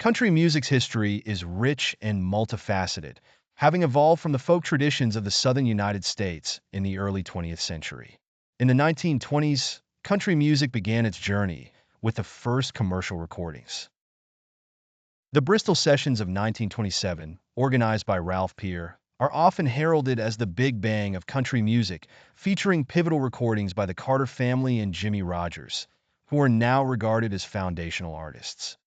Country music's history is rich and multifaceted, having evolved from the folk traditions of the southern United States in the early 20th century. In the 1920s, country music began its journey with the first commercial recordings. The Bristol Sessions of 1927, organized by Ralph Peer, are often heralded as the Big Bang of country music, featuring pivotal recordings by the Carter family and Jimmie Rodgers, who are now regarded as foundational artists.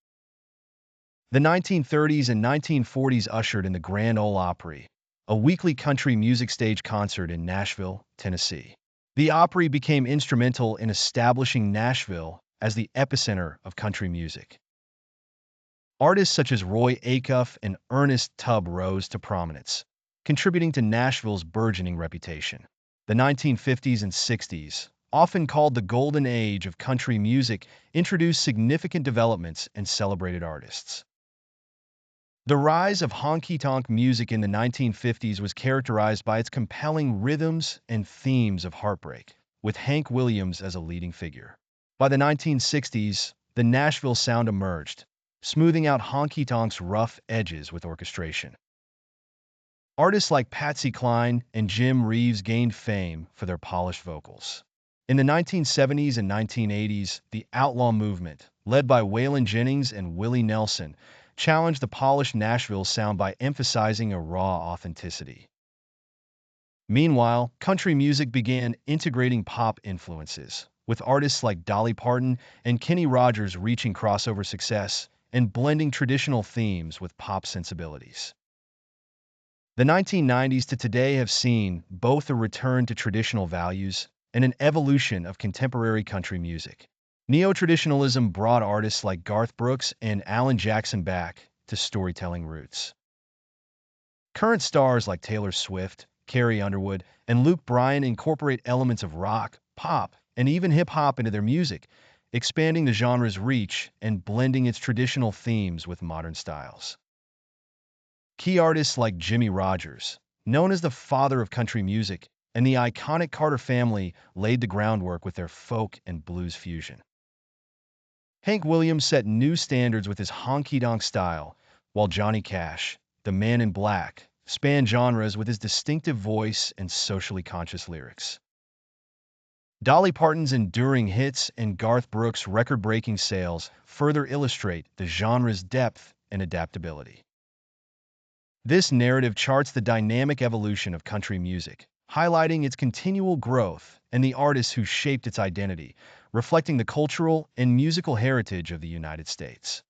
The 1930s and 1940s ushered in the Grand Ole Opry, a weekly country music stage concert in Nashville, Tennessee. The Opry became instrumental in establishing Nashville as the epicenter of country music. Artists such as Roy Acuff and Ernest Tubb rose to prominence, contributing to Nashville's burgeoning reputation. The 1950s and 60s, often called the golden age of country music, introduced significant developments and celebrated artists. The rise of honky-tonk music in the 1950s was characterized by its compelling rhythms and themes of heartbreak, with Hank Williams as a leading figure. By the 1960s, the Nashville sound emerged, smoothing out honky-tonk's rough edges with orchestration. Artists like Patsy Cline and Jim Reeves gained fame for their polished vocals. In the 1970s and 1980s, the outlaw movement, led by Waylon Jennings and Willie Nelson, challenged the polished Nashville sound by emphasizing a raw authenticity. Meanwhile, country music began integrating pop influences, with artists like Dolly Parton and Jimmie Rodgers reaching crossover success and blending traditional themes with pop sensibilities. The 1990s to today have seen both a return to traditional values and an evolution of contemporary country music. Neo-traditionalism brought artists like Garth Brooks and Alan Jackson back to storytelling roots. Current stars like Taylor Swift, Carrie Underwood, and Luke Bryan incorporate elements of rock, pop, and even hip-hop into their music, expanding the genre's reach and blending its traditional themes with modern styles. Key artists like Jimmie Rodgers, known as the father of country music, and the iconic Carter family laid the groundwork with their folk and blues fusion. Hank Williams set new standards with his honky-tonk style, while Johnny Cash, the Man in Black, spanned genres with his distinctive voice and socially conscious lyrics. Dolly Parton's enduring hits and Garth Brooks' record-breaking sales further illustrate the genre's depth and adaptability. This narrative charts the dynamic evolution of country music, highlighting its continual growth and the artists who shaped its identity, reflecting the cultural and musical heritage of the United States.